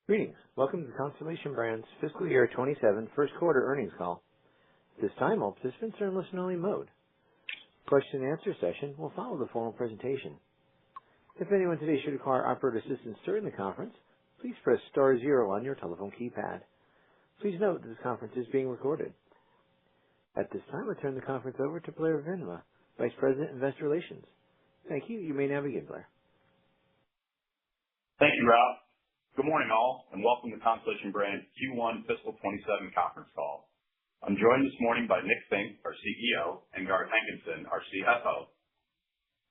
Greetings. Welcome to the Constellation Brands Fiscal Year 27 First Quarter Earnings Call. At this time, all participants are in listen-only mode. Question and answer session will follow the formal presentation. If anyone today should require operator assistance during the conference, please press star 0 on your telephone keypad. Please note that this conference is being recorded. At this time, I turn the conference over to Blair Venema, Vice President, Investor Relations. Thank you. You may now begin, Blair. Thank you, Rob. Good morning, all, and welcome to Constellation Brands Q1 Fiscal 27 conference call. I'm joined this morning by Nick Fink, our CEO, and Garth Hankinson, our CFO.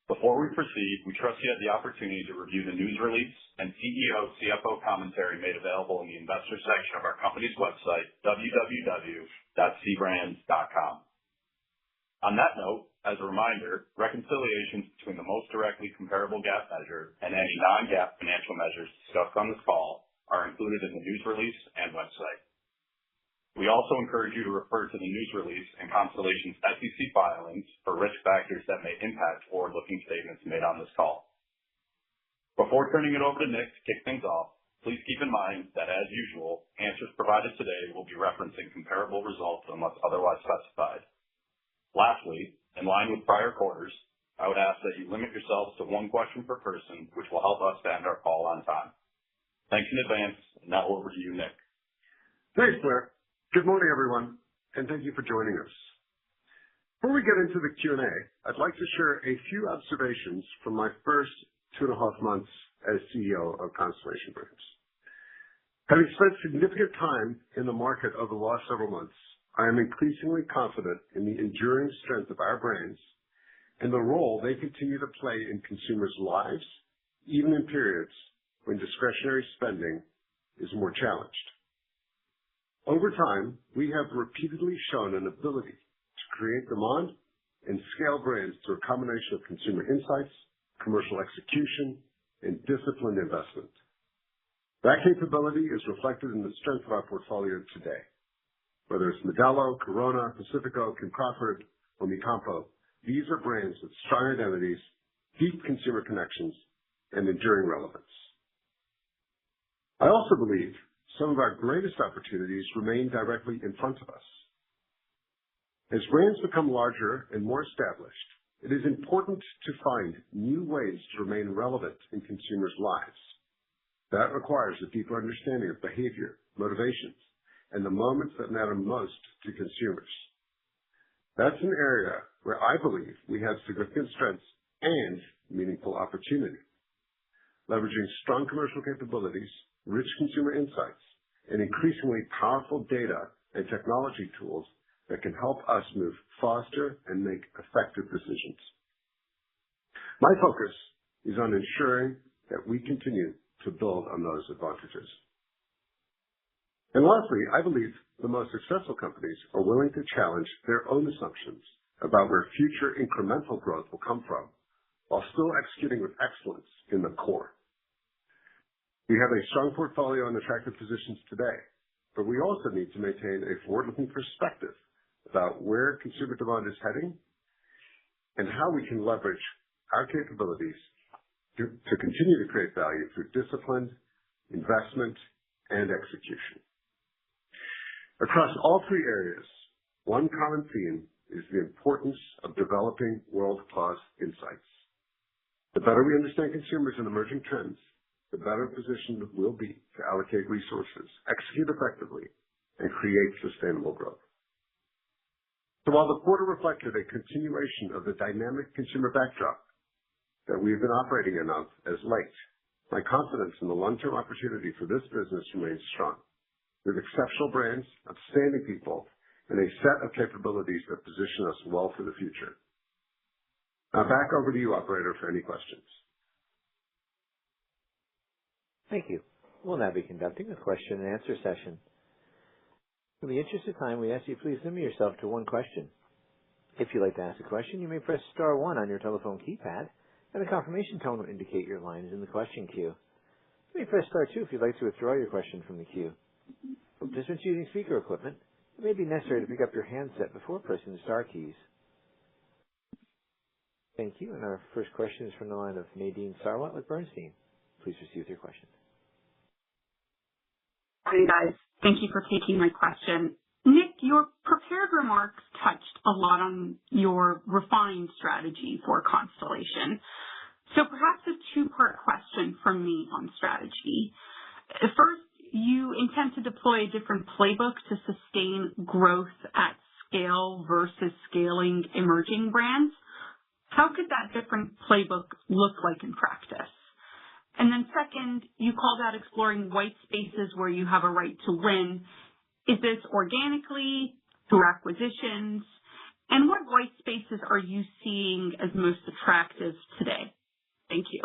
Before we proceed, we trust you had the opportunity to review the news release and CEO-CFO commentary made available in the investor section of our company's website, www.cbrands.com. On that note, as a reminder, reconciliations between the most directly comparable GAAP measure and any non-GAAP financial measures discussed on this call are included in the news release and website. We also encourage you to refer to the news release and Constellation's SEC filings for risk factors that may impact forward-looking statements made on this call. Before turning it over to Nick to kick things off, please keep in mind that, as usual, answers provided today will be referencing comparable results unless otherwise specified. Lastly, in line with prior quarters, I would ask that you limit yourselves to one question per person, which will help us to end our call on time. Thanks in advance, and now over to you, Nick. Thanks, Blair. Good morning, everyone, and thank you for joining us. Before we get into the Q&A, I'd like to share a few observations from my first 2.5 months as CEO of Constellation Brands. Having spent significant time in the market over the last several months, I am increasingly confident in the enduring strength of our brands and the role they continue to play in consumers' lives, even in periods when discretionary spending is more challenged. Over time, we have repeatedly shown an ability to create demand and scale brands through a combination of consumer insights, commercial execution, and disciplined investment. That capability is reflected in the strength of our portfolio today. Whether it's Modelo, Corona, Pacifico, Kim Crawford, or Mi Campo, these are brands with strong identities, deep consumer connections, and enduring relevance. I also believe some of our greatest opportunities remain directly in front of us. As brands become larger and more established, it is important to find new ways to remain relevant in consumers' lives. That requires a deeper understanding of behavior, motivations, and the moments that matter most to consumers. That's an area where I believe we have significant strengths and meaningful opportunity. Leveraging strong commercial capabilities, rich consumer insights, and increasingly powerful data and technology tools that can help us move faster and make effective decisions. My focus is on ensuring that we continue to build on those advantages. And lastly, I believe the most successful companies are willing to challenge their own assumptions about where future incremental growth will come from, while still executing with excellence in the core. We have a strong portfolio and attractive positions today, but we also need to maintain a forward-looking perspective about where consumer demand is heading and how we can leverage our capabilities to continue to create value through disciplined investment and execution. Across all three areas, one common theme is the importance of developing world-class insights. The better we understand consumers and emerging trends, the better positioned we'll be to allocate resources, execute effectively, and create sustainable growth. So while the quarter reflected a continuation of the dynamic consumer backdrop that we've been operating in as late, my confidence in the long-term opportunity for this business remains strong. With exceptional brands, outstanding people, and a set of capabilities that position us well for the future. Now back over to you, operator, for any questions. Thank you. We'll now be conducting a question and answer session. In the interest of time, we ask you please limit yourself to one question. If you'd like to ask a question, you may press star 1 on your telephone keypad, and a confirmation tone will indicate your line is in the question queue. You may press star 2 if you'd like to withdraw your question from the queue. For participants using speaker equipment, it may be necessary to pick up your handset before pressing the star keys. Thank you. And our first question is from the line of Nadine Sarwat with Bernstein. Please proceed with your question. Morning, guys. Thank you for taking my question. Nick, your prepared remarks touched a lot on your refined strategy for Constellation. So perhaps a two-part question from me on strategy. First, you intend to deploy a different playbook to sustain growth at scale versus scaling emerging brands. How could that different playbook look like in practice? And then second, you called out exploring white spaces where you have a right to win. Is this organically, through acquisitions? And what white spaces are you seeing as most attractive today? Thank you.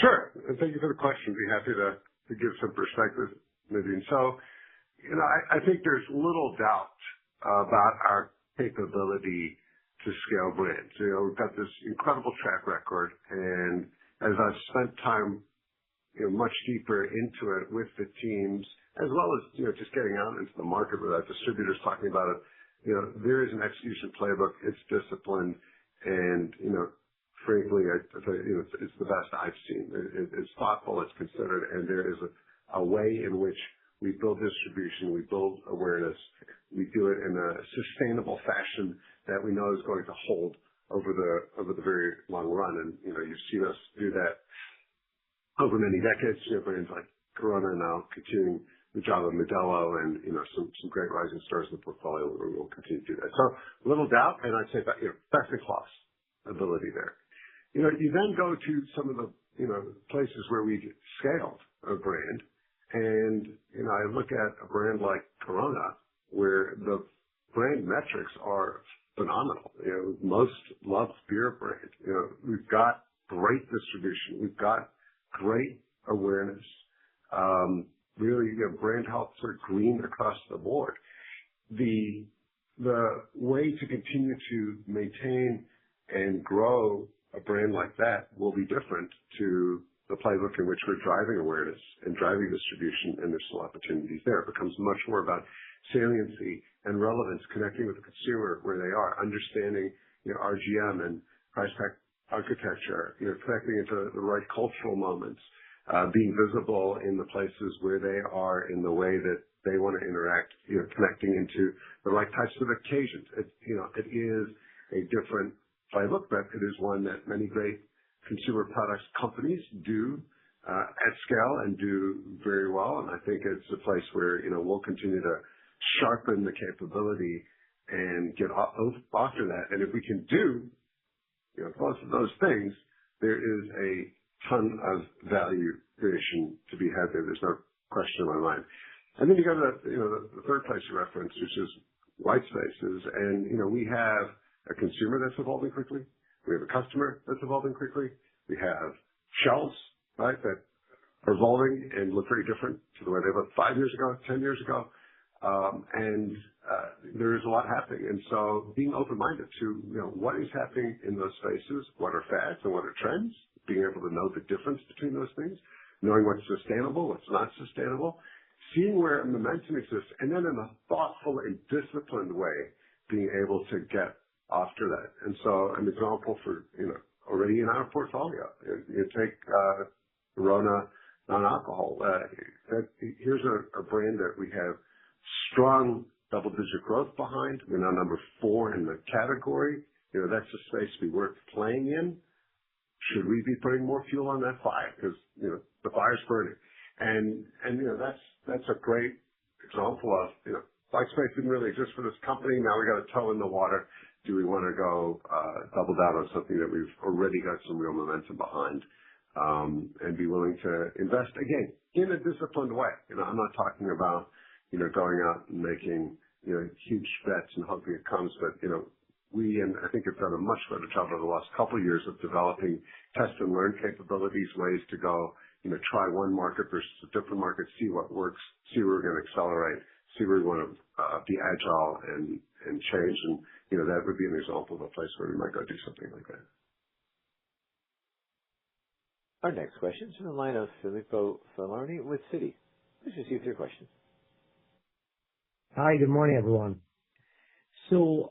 Sure. And thank you for the question. Be happy to give some perspective, Nadine. So, I think there's little doubt about our capability to scale brands. We've got this incredible track record, and as I've spent time, much deeper into it with the teams, as well as, just getting out into the market with our distributors talking about it, there is an execution playbook. It's disciplined, and, frankly, I tell you, it's the best I've seen. It's thoughtful, it's considered, and there is a way in which we build distribution, we build awareness, we do it in a sustainable fashion that we know is going to hold over the very long run. And, you've seen us do that over many decades. Brands like Corona now continuing the job of Modelo and, some great rising stars in the portfolio where we'll continue to do that. So little doubt, and I'd say that, best in class ability there. You then go to some of the, places where we scaled a brand, and, I look at a brand like Corona where the brand metrics are phenomenal. Most loved beer brand. We've got great distribution. We've got great awareness. Really, brand health are green across the board. The way to continue to maintain and grow a brand like that will be different to the playbook in which we're driving awareness and driving distribution, and there's still opportunities there. It becomes much more about saliency and relevance, connecting with the consumer where they are, understanding, RGM and price pack architecture, connecting into the right cultural moments, being visible in the places where they are in the way that they want to interact, connecting into the right types of occasions. It is a different playbook, but it is one that many great consumer products companies do at scale and do very well. And I think it's a place where, we'll continue to sharpen the capability and get after that. And if we can do, both of those things, there is a ton of value creation to be had there. There's no question in my mind. And then you go to the third place you referenced, which is white spaces. And, we have a consumer that's evolving quickly. We have a customer that's evolving quickly. We have shelves, right, that are evolving and look very different to the way they looked 5 years ago, 10 years ago. And there is a lot happening. And so being open-minded to, what is happening in those spaces, what are fads and what are trends, being able to know the difference between those things, knowing what's sustainable, what's not sustainable, seeing where momentum exists, and then in a thoughtful and disciplined way, being able to get after that. And so an example for, already in our portfolio, you take Corona non-alcohol. Here's a brand that we have strong double-digit growth behind. We're now number 4 in the category. That's a space we weren't playing in. Should we be putting more fuel on that fire? Because, the fire's burning. And that's a great example of, white space didn't really exist for this company. Now we got a toe in the water. Do we want to go double down on something that we've already got some real momentum behind, and be willing to invest, again, in a disciplined way? I'm not talking about, going out and making, huge bets and hoping it comes, but, we, and I think have done a much better job over the last couple of years of developing test and learn capabilities, ways to go, try one market versus a different market, see what works, see where we're going to accelerate, see where we want to be agile and change. And, that would be an example of a place where we might go do something like that. Our next question is from the line of Filippo Falorni with Citi. Please proceed with your question. Hi, good morning, everyone. So,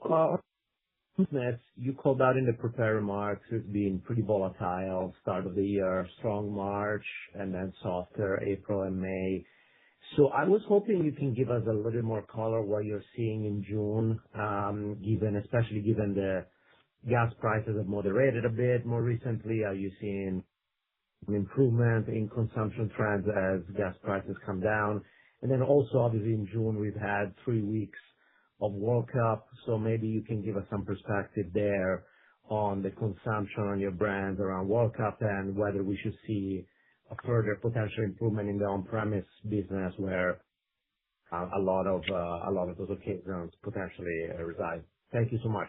Business, you called out in the prepared remarks, it's been pretty volatile start of the year, strong March, and then softer April and May. So I was hoping you can give us a little more color what you're seeing in June, especially given the gas prices have moderated a bit more recently. Are you seeing an improvement in consumption trends as gas prices come down? And then also, obviously, in June, we've had 3 weeks of World Cup, so maybe you can give us some perspective there on the consumption on your brands around World Cup and whether we should see a further potential improvement in the on-premise business where a lot of those occasions potentially reside. Thank you so much.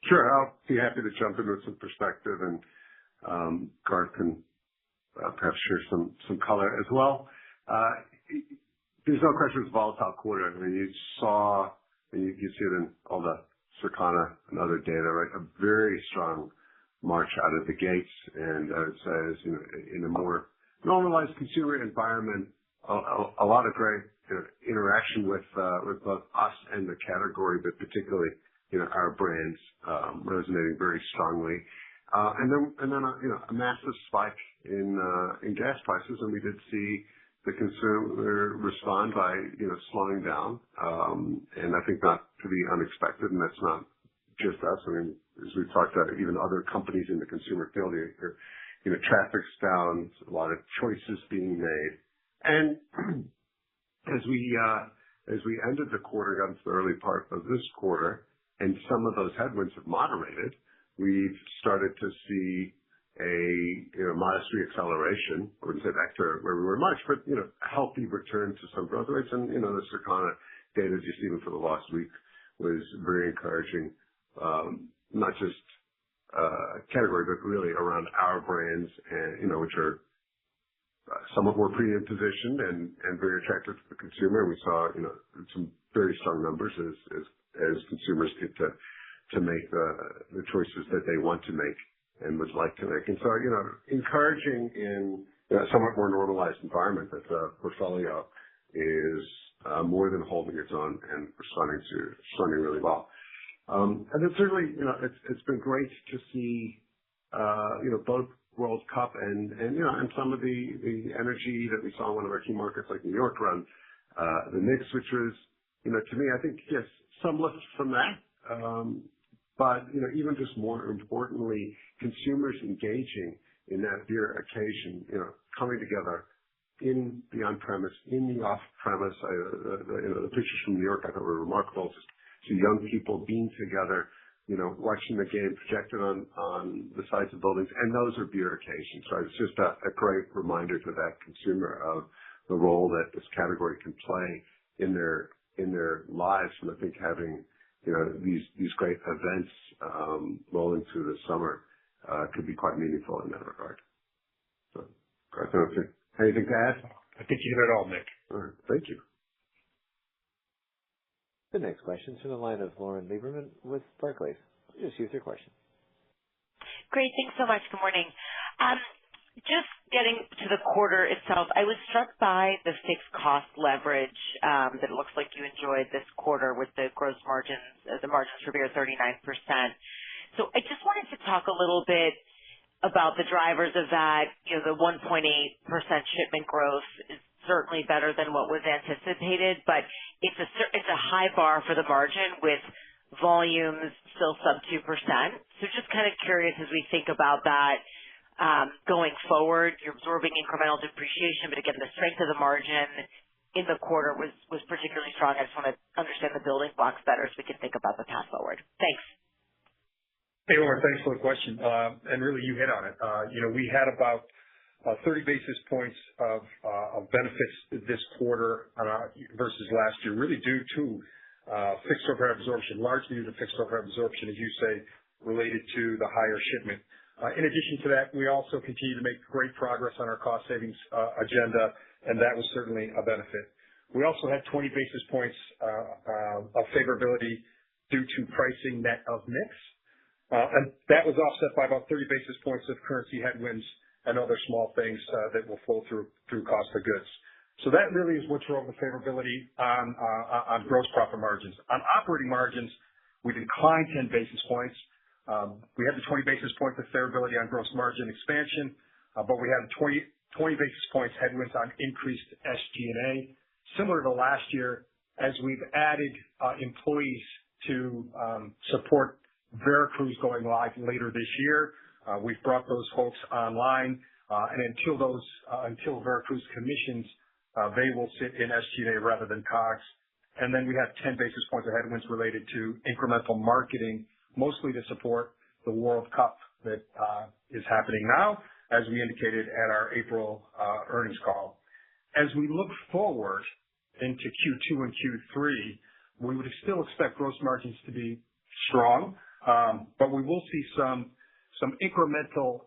Sure. I'll be happy to jump in with some perspective, and Garth can perhaps share some color as well. There's no question it's a volatile quarter. I mean, you saw, and you see it in all the Circana and other data, right? A very strong March out of the gates, and I would say, in a more normalized consumer environment, a lot of great interaction with both us and the category, but particularly our brands resonating very strongly. And then a massive spike in gas prices, and we did see the consumer respond by slowing down, and I think not to be unexpected, and that's not just us. I mean, as we've talked about, even other companies in the consumer field, traffic's down, a lot of choices being made, and as we ended the quarter, got into the early part of this quarter, and some of those headwinds have moderated, we've started to see a modest reacceleration. I wouldn't say back to where we were in March, but a healthy return to some growth rates. And the Circana data, just even for the last week, was very encouraging. Not just category, but really around our brands, and which are somewhat more premium positioned and very attractive to the consumer. We saw some very strong numbers as consumers get to make the choices that they want to make and would like to make. And so, encouraging in a somewhat more normalized environment that the portfolio is more than holding its own and responding really well. And then certainly, it's been great to see, both World Cup and some of the energy that we saw in one of our key markets like New York run the Knicks, which was, to me, I think, yes, some lift from that. But, even just more importantly, consumers engaging in that beer occasion, coming together in the on-premise, in the off-premise. The pictures from New York I thought were remarkable. Just see young people being together, watching the game projected on the sides of buildings, and those are beer occasions. Right? It's just a great reminder to that consumer of the role that this category can play in their lives. And I think having these great events rolling through the summer could be quite meaningful in that regard. So, Garth, anything to add? I think you hit it all, Nick. All right. Thank you. The next question is from the line of Lauren Lieberman with Barclays. Please proceed with your question. Great. Thanks so much. Good morning. Just getting to the quarter itself, I was struck by the fixed cost leverage that it looks like you enjoyed this quarter with the gross margins, the margins for beer 39%. So I just wanted to talk a little bit about the drivers of that. The 1.8% shipment growth is certainly better than what was anticipated, but it's a high bar for the margin with volumes still sub 2%. So just kind of curious as we think about that. Going forward, you're absorbing incremental depreciation, but again, the strength of the margin in the quarter was particularly strong. I just want to understand the building blocks better so we can think about the path forward. Thanks. Hey, Lauren, thanks for the question. And really, you hit on it. We had about 30 basis points of benefits this quarter versus last year, really due to fixed overhead absorption, largely due to fixed overhead absorption, as you say, related to the higher shipment. In addition to that, we also continue to make great progress on our cost savings agenda, and that was certainly a benefit. We also had 20 basis points of favorability due to pricing net of mix, and that was offset by about 30 basis points of currency headwinds and other small things that will flow through cost of goods. So that really is what drove the favorability on gross profit margins. On operating margins, we declined 10 basis points. We had the 20 basis points of favorability on gross margin expansion, but we had 20 basis points headwinds on increased SG&A. Similar to last year, as we've added employees to support Veracruz going live later this year, we've brought those folks online, and until Veracruz commissions, they will sit in SG&A rather than COGS. And then we have 10 basis points of headwinds related to incremental marketing, mostly to support the World Cup that is happening now, as we indicated at our April earnings call. As we look forward into Q2 and Q3, we would still expect gross margins to be strong, but we will see some incremental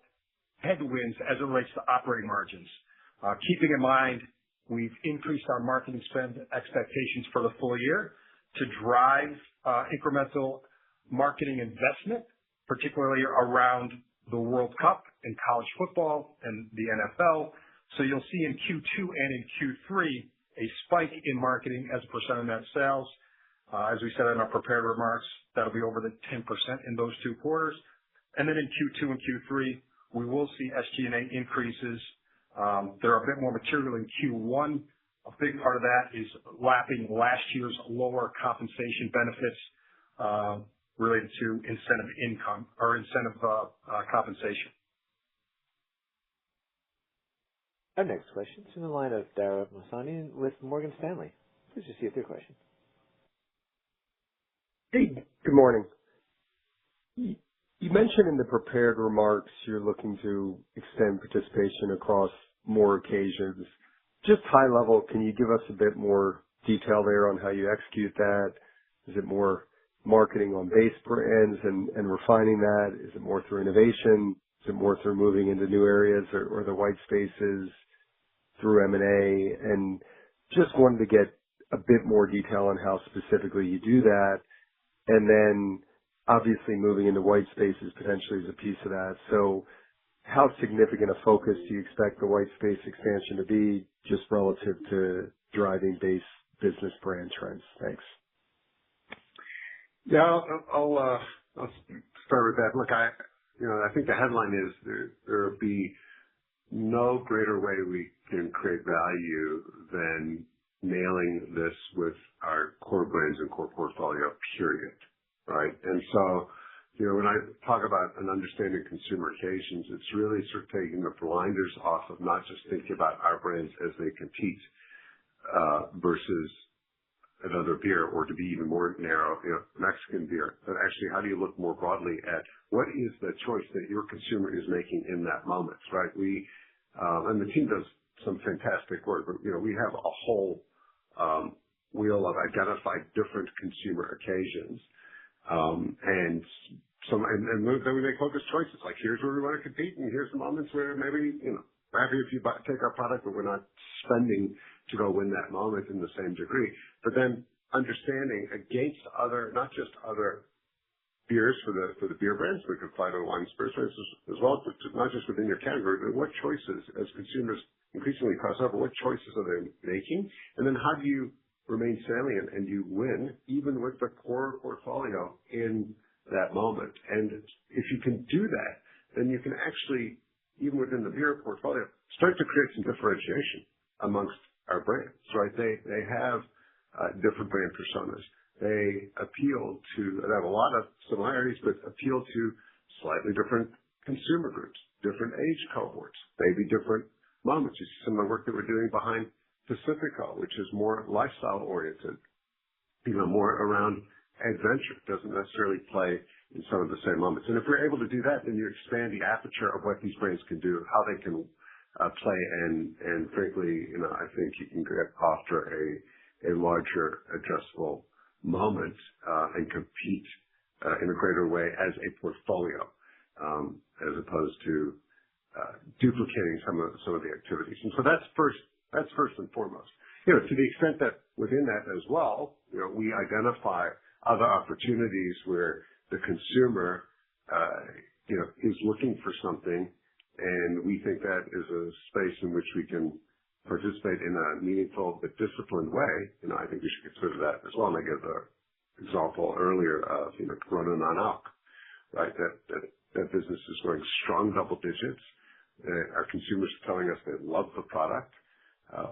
headwinds as it relates to operating margins. Keeping in mind, we've increased our marketing spend expectations for the full year to drive incremental marketing investment, particularly around the World Cup and college football and the NFL. So you'll see in Q2 and in Q3 a spike in marketing as a percent of net sales. As we said in our prepared remarks, that'll be over the 10% in those two quarters. And then in Q2 and Q3, we will see SG&A increases. They're a bit more material in Q1. A big part of that is lapping last year's lower compensation benefits related to incentive income or incentive compensation. Our next question is in the line of Dara Mohsenian with Morgan Stanley. Please proceed with your question. Hey, good morning. You mentioned in the prepared remarks you're looking to extend participation across more occasions. Just high level, can you give us a bit more detail there on how you execute that? Is it more marketing on base brands and refining that? Is it more through innovation? Is it more through moving into new areas or the white spaces through M&A? And just wanted to get a bit more detail on how specifically you do that. And then obviously moving into white spaces potentially is a piece of that. So how significant a focus do you expect the white space expansion to be just relative to driving base business brand trends? Thanks. Yeah, I'll start with that. Look, I think the headline is there will be no greater way we can create value than nailing this with our core brands and core portfolio, period. Right? And so, when I talk about an understanding consumer occasions, it's really sort of taking the blinders off of not just thinking about our brands as they compete versus another beer, or to be even more narrow, Mexican beer. But actually, how do you look more broadly at what is the choice that your consumer is making in that moment, right? And the team does some fantastic work, but, we have a whole wheel of identified different consumer occasions. And then we make focused choices, like here's where we want to compete, and here's the moments where maybe, we're happy if you take our product, but we're not spending to go win that moment in the same degree. But then understanding against other, not just other beers for the beer brands, we can apply to wine spirits as well, but not just within your category, but what choices as consumers increasingly cross over, what choices are they making? And then how do you remain salient and you win even with the core portfolio in that moment? And if you can do that, then you can actually, even within the beer portfolio, start to create some differentiation amongst our brands, right? They have different brand personas. They have a lot of similarities, but appeal to slightly different consumer groups, different age cohorts, maybe different moments. You see some of the work that we're doing behind Pacifico, which is more lifestyle oriented, more around adventure. It doesn't necessarily play in some of the same moments. And if we're able to do that, then you expand the aperture of what these brands can do, how they can play, and frankly, I think you can get after a larger addressable moment and compete in a greater way as a portfolio, as opposed to duplicating some of the activities. And so that's first and foremost. To the extent that within that as well, we identify other opportunities where the consumer, is looking for something, and we think that is a space in which we can participate in a meaningful but disciplined way. I think we should consider that as well. And I give example earlier of, Corona non-alc, right? That business is growing strong double digits. Our consumers are telling us they love the product.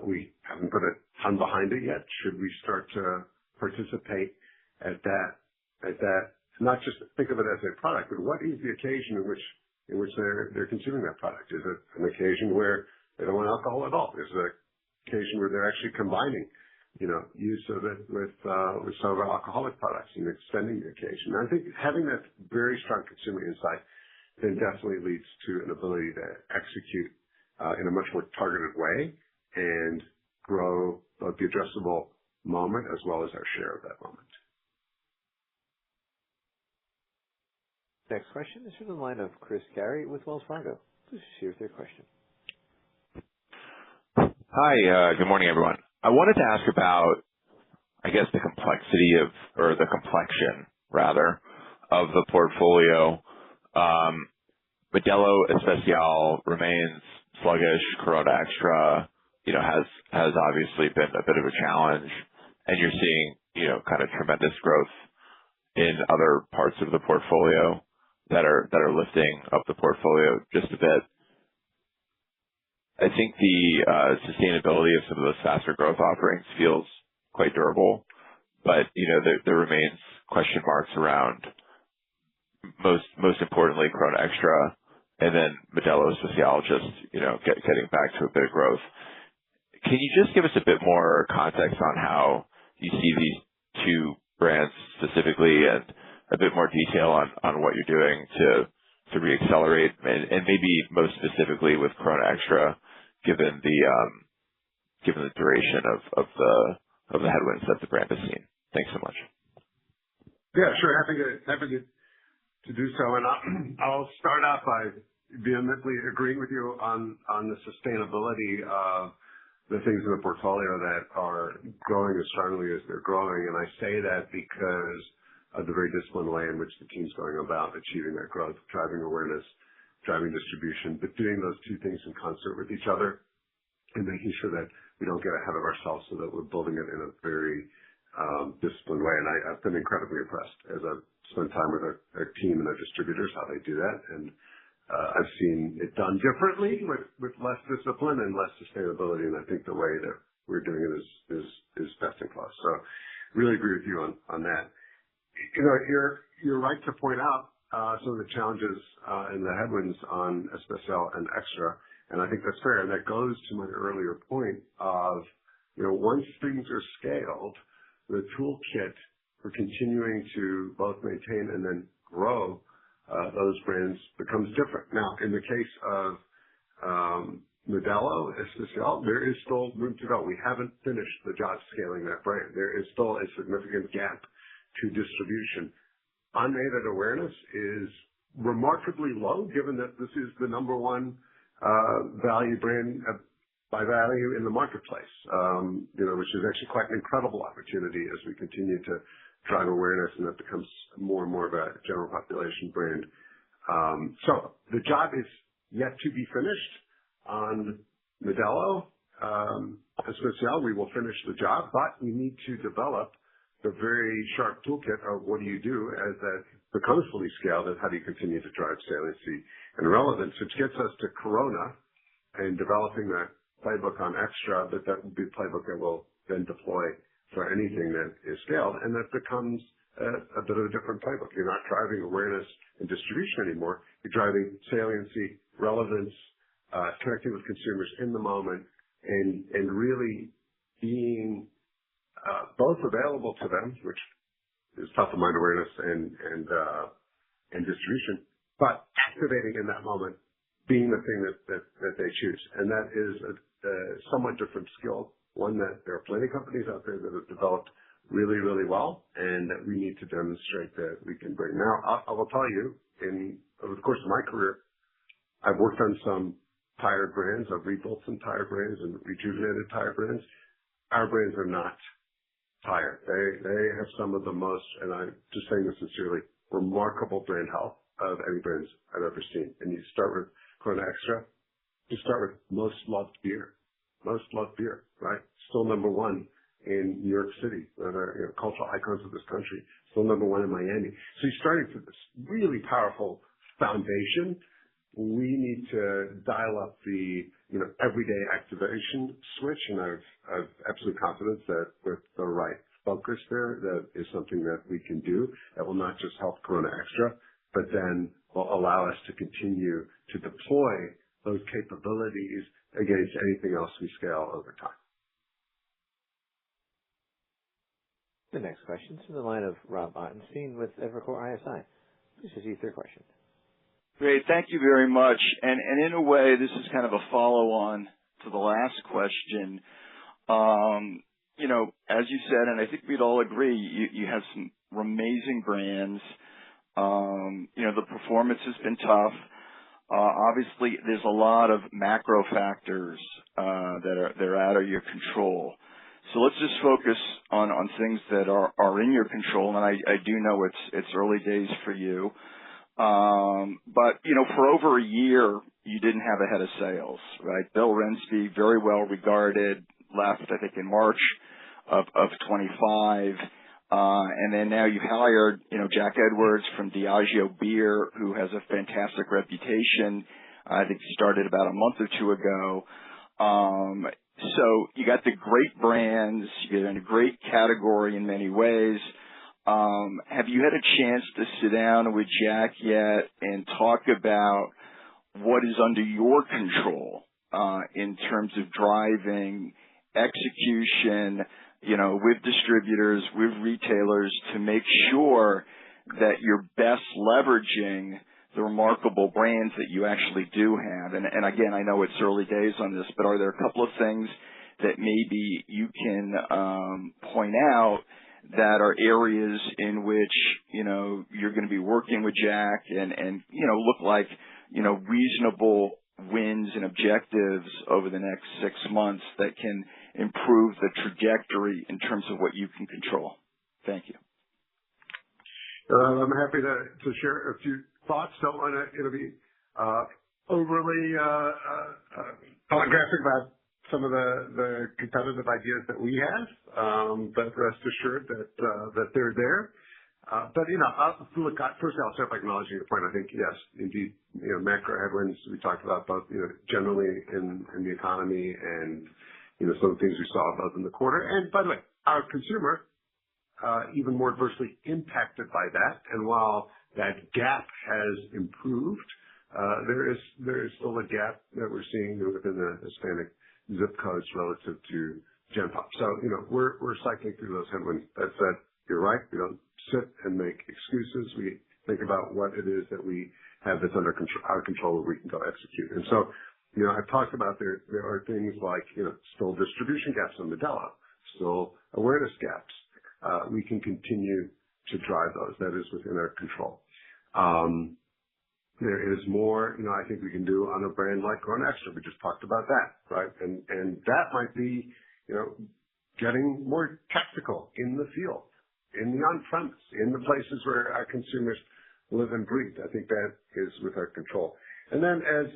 We haven't put a ton behind it yet. Should we start to participate at that, not just think of it as a product, but what is the occasion in which they're consuming that product? Is it an occasion where they don't want alcohol at all? Is it an occasion where they're actually combining, use of it with some of our alcoholic products and extending the occasion? And I think having that very strong consumer insight then definitely leads to an ability to execute in a much more targeted way and grow both the addressable moment as well as our share of that moment. Next question is from the line of Chris Carey with Wells Fargo. Please proceed with your question. Hi, good morning, everyone. I wanted to ask about, the complexity or the complexion, rather, of the portfolio. Modelo Especial remains sluggish. Corona Extra, has obviously been a bit of a challenge, and you're seeing, kind of tremendous growth in other parts of the portfolio that are lifting up the portfolio just a bit. I think the sustainability of some of those faster growth offerings feels quite durable, but there remains question marks around most importantly Corona Extra, and then Modelo Especial just getting back to a bit of growth. Can you just give us a bit more context on how you see these two brands specifically, and a bit more detail on what you're doing to reaccelerate, and maybe most specifically with Corona Extra, given the duration of the headwinds that the brand has seen? Thanks so much. Yeah, sure. Happy to do so. And I'll start out by vehemently agreeing with you on the sustainability of the things in the portfolio that are growing as strongly as they're growing. And I say that because of the very disciplined way in which the team's going about achieving that growth, driving awareness, driving distribution, but doing those two things in concert with each other and making sure that we don't get ahead of ourselves, so that we're building it in a very disciplined way. And I've been incredibly impressed as I've spent time with our team and our distributors, how they do that. And I've seen it done differently with less discipline and less sustainability. And I think the way that we're doing it is best in class. So really agree with you on that. You're right to point out some of the challenges and the headwinds on Especial and Extra. And I think that's fair. And that goes to my earlier point of, once things are scaled, the toolkit for continuing to both maintain and then grow those brands becomes different. Now, in the case of Modelo Especial, there is still room to go. We haven't finished the job scaling that brand. There is still a significant gap to distribution. Unaided awareness is remarkably low, given that this is the number one value brand by value in the marketplace, which is actually quite an incredible opportunity as we continue to drive awareness and that becomes more and more of a general population brand. So the job is yet to be finished on Modelo Especial. We will finish the job, but we need to develop the very sharp toolkit of what do you do as that becomes fully scaled, and how do you continue to drive saliency and relevance, which gets us to Corona and developing that playbook on Extra, but that will be a playbook that will then deploy for anything that is scaled. And that becomes a bit of a different playbook. You're not driving awareness and distribution anymore. You're driving saliency, relevance, connecting with consumers in the moment, and really being both available to them, which is top of mind awareness and distribution, but activating in that moment, being the thing that they choose. And that is a somewhat different skill, one that there are plenty of companies out there that have developed really, really well, and that we need to demonstrate that we can bring. Now, I will tell you, over the course of my career, I've worked on some tired brands. I've rebuilt some tired brands and rejuvenated tired brands. Our brands are not tired. They have some of the most, and I'm just saying this sincerely, remarkable brand health of any brands I've ever seen. And you start with Corona Extra, you start with most loved beer, right? Still number one in New York York City, that are cultural icons of this country, still number one in Miami. So you're starting from this really powerful foundation. We need to dial up the everyday activation switch, and I've absolute confidence that with the right focus there, that is something that we can do that will not just help Corona Extra, but then will allow us to continue to deploy those capabilities against anything else we scale over time. The next question is from the line of Rob Ottenstein with Evercore ISI. Please proceed with your question. Great. Thank you very much. And in a way, this is kind of a follow-on to the last question. As you said, and I think we'd all agree, you have some amazing brands. The performance has been tough. Obviously, there's a lot of macro factors that are out of your control. So let's just focus on things that are in your control. And I do know it's early days for you. But for over a year, you didn't have a head of sales, right? Bill Rensby, very well regarded, left, I think, in March of 25. And then now you hired, Jack Edwards from Diageo Beer, who has a fantastic reputation. I think he started about a month or two ago. So you got the great brands, you're in a great category in many ways. Have you had a chance to sit down with Jack yet and talk about what is under your control in terms of driving execution, with distributors, with retailers, to make sure that you're best leveraging the remarkable brands that you actually do have? And again, I know it's early days on this, but are there a couple of things that maybe you can point out that are areas in which, you're going to be working with Jack and look like, reasonable wins and objectives over the next 6 months that can improve the trajectory in terms of what you can control? Thank you. I'm happy to share a few thoughts. Don't want to be overly telegraphic about some of the competitive ideas that we have, but rest assured that they're there. But look, first I'll start by acknowledging your point. I think yes, indeed, macro headwinds we talked about both generally in the economy and some of the things we saw both in the quarter. And by the way, our consumer even more adversely impacted by that. And while that gap has improved, there is still a gap that we're seeing within the Hispanic zip codes relative to Gen Pop. So we're cycling through those headwinds. That said, you're right. We don't sit and make excuses. We think about what it is that we have that's under our control where we can go execute. And so, I've talked about there are things like, still distribution gaps on Modelo, still awareness gaps. We can continue to drive those. That is within our control. There is more, I think we can do on a brand like Corona Extra. We just talked about that, right? And that might be, getting more tactical in the field, in the on-premise, in the places where our consumers live and breathe. I think that is with our control. And then as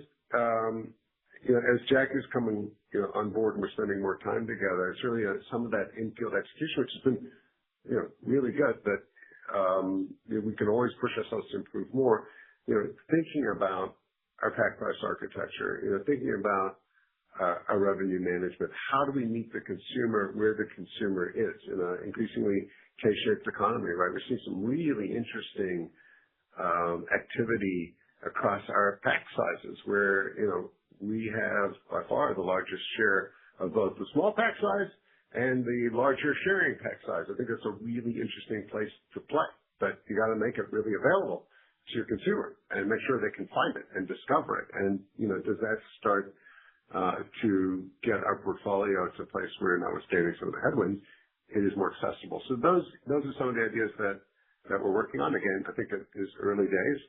Jack is coming, on board and we're spending more time together, it's really some of that in-field execution, which has been, really good, but we can always push ourselves to improve more. Thinking about our pack price architecture, thinking about our revenue management. How do we meet the consumer where the consumer is in an increasingly K-shaped economy, right? We're seeing some really interesting activity across our pack sizes where, we have by far the largest share of both the small pack size and the larger sharing pack size. I think that's a really interesting place to play, but you got to make it really available to your consumer and make sure they can find it and discover it. And, does that start to get our portfolio to a place where, notwithstanding some of the headwinds, it is more accessible? So those are some of the ideas that we're working on. Again, I think it is early days.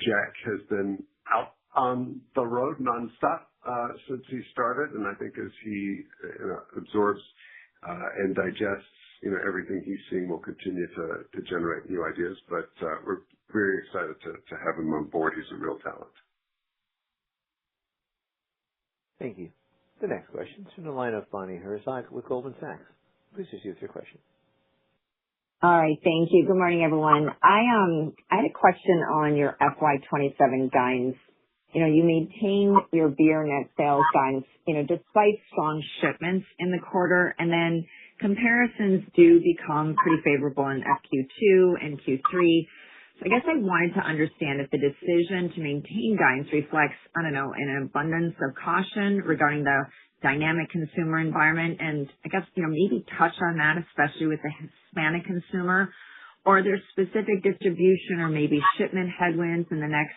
Jack has been out on the road nonstop since he started, and I think as he absorbs and digests everything he's seeing, will continue to generate new ideas. But we're very excited to have him on board. He's a real talent. Thank you. The next question is from the line of Bonnie Herzog with Goldman Sachs. Please proceed with your question. All right. Thank you. Good morning, everyone. I had a question on your FY27 guidance. You maintain your beer net sales guidance, despite strong shipments in the quarter, and then comparisons do become pretty favorable in FQ2 and Q3. So I guess I wanted to understand if the decision to maintain guidance reflects, an abundance of caution regarding the dynamic consumer environment, and I guess, maybe touch on that, especially with the Hispanic consumer, or are there specific distribution or maybe shipment headwinds in the next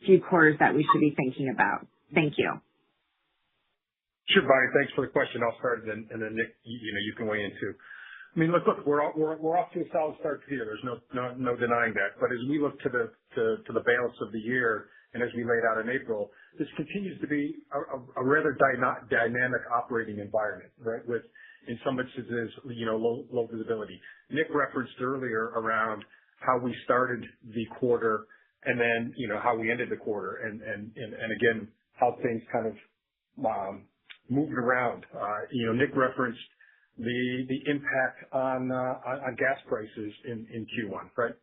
few quarters that we should be thinking about? Thank you. Sure, Bonnie. Thanks for the question. I'll start, and then Nick, you can weigh in too. Look, we're off to a solid start to the year. There's no denying that. But as we look to the balance of the year, and as we laid out in April, this continues to be a rather dynamic operating environment, right? With, in some instances, low visibility. Nick referenced earlier around how we started the quarter and then, how we ended the quarter, and again, how things kind of moved around. Nick referenced the impact on gas prices in Q1, right?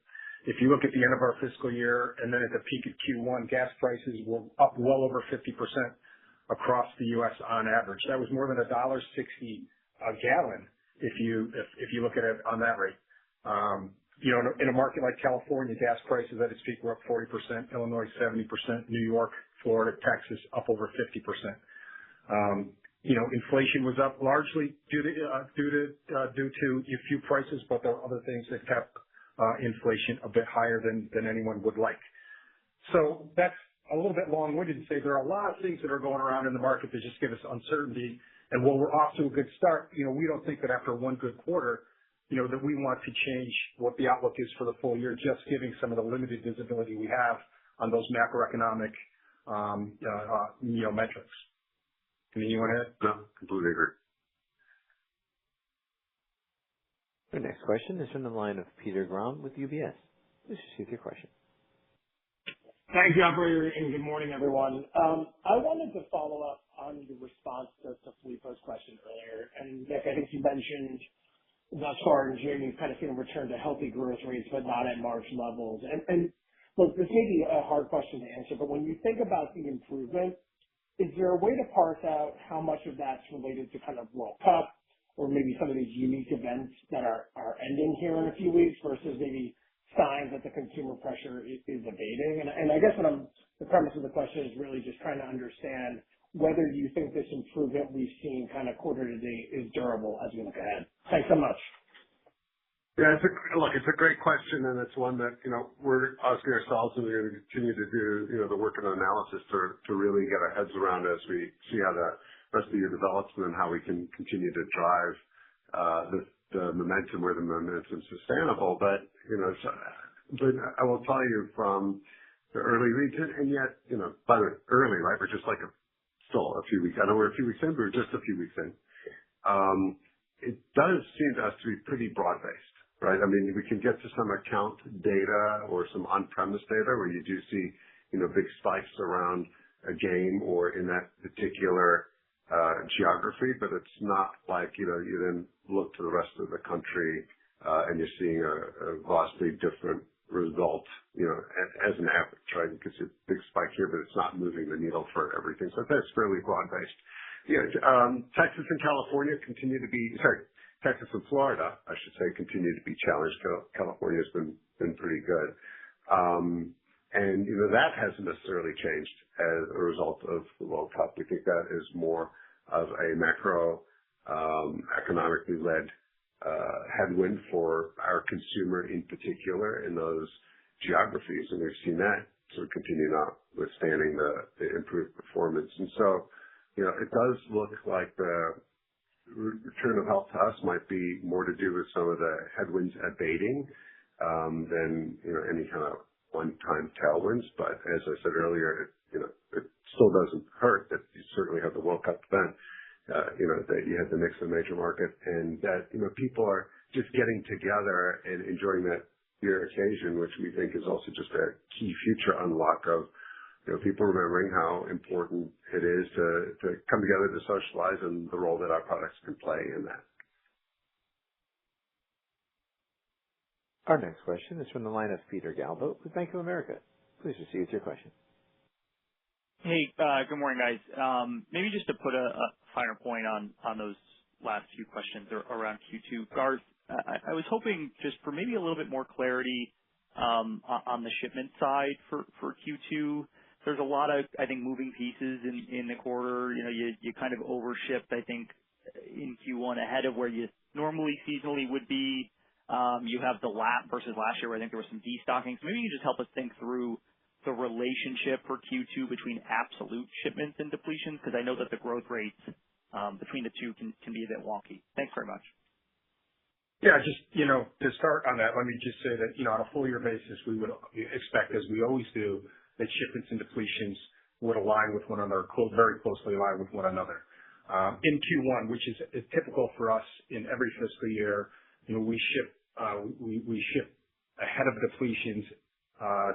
If you look at the end of our fiscal year and then at the peak of Q1, gas prices were up well over 50% across the U.S. on average. That was more than $1.60 a gallon if you look at it on that rate. In a market like California, gas prices at its peak were up 40%, Illinois 70%, New York, Florida, Texas up over 50%. Inflation was up largely due to a few prices, but there are other things that kept inflation a bit higher than anyone would like. So that's a little bit long-winded to say there are a lot of things that are going around in the market that just give us uncertainty. And while we're off to a good start, we don't think that after one good quarter, that we want to change what the outlook is for the full year, just giving some of the limited visibility we have on those macroeconomic, metrics. Anything you want to add? No, completely agree. Our next question is from the line of Peter Grom with UBS. Please proceed with your question. Thank you, operator, and good morning, everyone. I wanted to follow up on the response to Filippo's question earlier. And Nick, I think you mentioned thus far in June, you've kind of seen a return to healthy growth rates, but not at March levels. And look, this may be a hard question to answer, but when you think about the improvement, is there a way to parse out how much of that's related to kind of World Cup or maybe some of these unique events that are ending here in a few weeks versus maybe signs that the consumer pressure is abating? And I guess the premise of the question is really just trying to understand whether you think this improvement we've seen kind of quarter to date is durable as we look ahead. Thanks so much. Yeah, it's a great question, and it's one that, we're asking ourselves, and we're going to continue to do, the work and analysis to really get our heads around as we see how the rest of the year develops and how we can continue to drive the momentum where the momentum is sustainable. But I will tell you from the early reads, and yet, by the early, right, we're just like still a few weeks. I know we're a few weeks in, but we're just a few weeks in. It does seem to us to be pretty broad-based. Right? We can get to some account data or some on-premise data where you do see, big spikes around a game or in that particular geography, but it's not like, you then look to the rest of the country and you're seeing a vastly different result, as an average, right? You can see a big spike here, but it's not moving the needle for everything. So that's fairly broad-based. Texas and California continue to be, Texas and Florida, I should say, continue to be challenged. California has been pretty good. And, that hasn't necessarily changed as a result of the World Cup. We think that is more of a macro, economically led, headwind for our consumer in particular in those geographies. And we've seen that sort of continue notwithstanding the improved performance. And so, it does look like the return of health to us might be more to do with some of the headwinds abating than any kind of one-time tailwinds. But as I said earlier, it still doesn't hurt that you certainly have the World Cup event, that you had the Knicks in a major market, and that people are just getting together and enjoying that beer occasion, which we think is also just a key future unlock of people remembering how important it is to come together to socialize and the role that our products can play in that. Our next question is from the line of Peter Galbo with Bank of America. Please proceed with your question. Hey, good morning, guys. Maybe just to put a finer point on those last few questions around Q2. Garth, I was hoping just for maybe a little bit more clarity on the shipment side for Q2. There's a lot of, I think, moving pieces in the quarter. You kind of overshipped, I think, in Q1 ahead of where you normally seasonally would be. You have the lap versus last year where I think there was some destocking. So maybe you can just help us think through the relationship for Q2 between absolute shipments and depletions, because I know that the growth rates between the two can be a bit wonky. Thanks very much. Yeah, just, to start on that, let me just say that, on a full year basis, we would expect, as we always do, that shipments and depletions would align with one another, very closely align with one another. In Q1, which is typical for us in every fiscal year, we ship ahead of depletions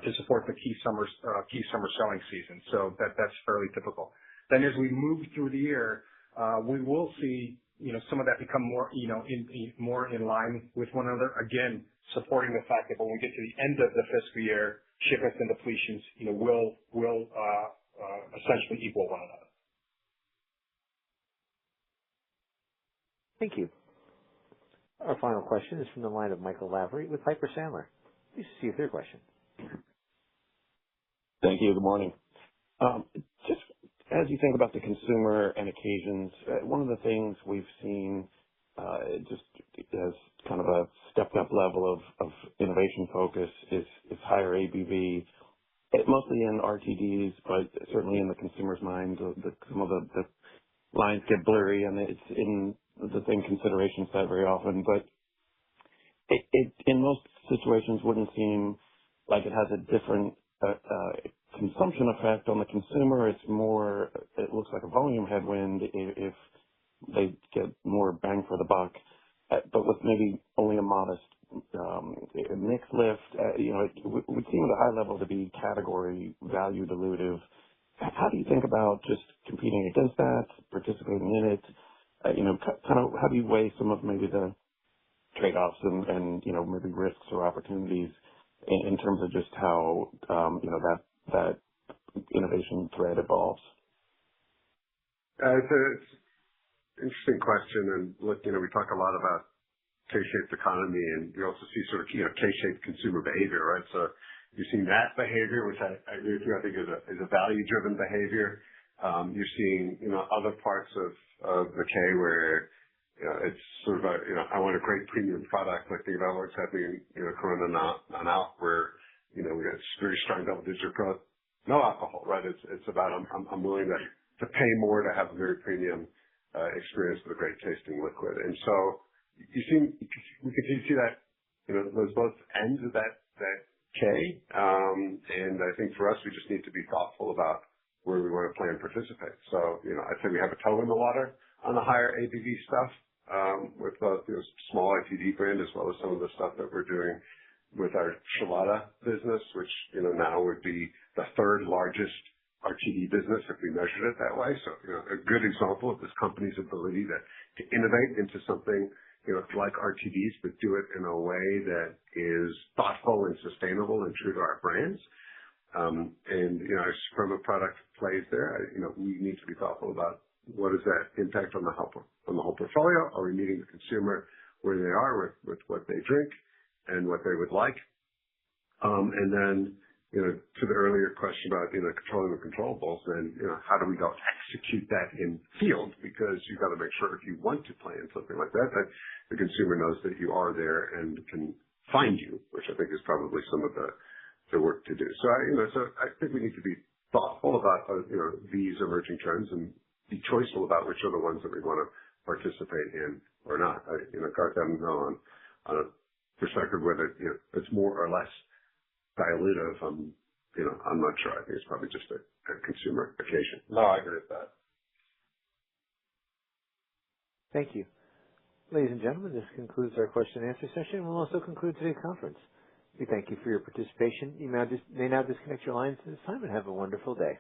to support the key summer selling season. So that's fairly typical. Then as we move through the year, we will see some of that become more more in line with one another. Again, supporting the fact that when we get to the end of the fiscal year, shipments and depletions will essentially equal one another. Thank you. Our final question is from the line of Michael Lavery with Piper Sandler. Please proceed with your question. Thank you. Good morning. Just as you think about the consumer and occasions, one of the things we've seen just as kind of a stepped up level of innovation focus is higher ABV, mostly in RTDs, but certainly in the consumer's mind, some of the lines get blurry and it's in the same consideration set very often. But it in most situations wouldn't seem like it has a different consumption effect on the consumer. It's more, it looks like a volume headwind if they get more bang for the buck, but with maybe only a modest mix lift. It would seem at a high level to be category value dilutive. How do you think about just competing against that, participating in it? Kind of how do you weigh some of maybe the trade-offs and maybe risks or opportunities in terms of just how that innovation thread evolves? It's an interesting question, and look, we talk a lot about K-shaped economy, and you also see sort of K-shaped consumer behavior, right? So you're seeing that behavior, which I agree with you. I think is a value-driven behavior. You're seeing other parts of the K where it's sort of I want a great premium product, like think about what's happening Corona on out, where we got very strong double-digit growth. No alcohol, right? It's about I'm willing to pay more to have a very premium experience with a great tasting liquid. And so we continue to see that those both ends of that K. And I think for us, we just need to be thoughtful about where we want to play and participate. So I'd say we have a toe in the water on the higher ABV stuff with both small RTD brand as well as some of the stuff that we're doing with our Chelada business, which now would be the third largest RTD business if we measured it that way. So a good example of this company's ability to innovate into something like RTDs, but do it in a way that is thoughtful and sustainable and true to our brands. And from a product plays there, we need to be thoughtful about what is that impact on the whole portfolio. Are we meeting the consumer where they are with what they drink and what they would like? And then, to the earlier question about, controlling the controllables, then, how do we go execute that in field? Because you've got to make sure if you want to play in something like that the consumer knows that you are there and can find you, which I think is probably some of the work to do. So I think we need to be thoughtful about, these emerging trends and be choiceful about which are the ones that we want to participate in or not. Garth, I don't know on a perspective whether, it's more or less dilutive. I'm not sure. I think it's probably just a consumer occasion. No, I agree with that. Thank you. Ladies and gentlemen, this concludes our question and answer session. We'll also conclude today's conference. We thank you for your participation. You may now disconnect your lines at this time and have a wonderful day.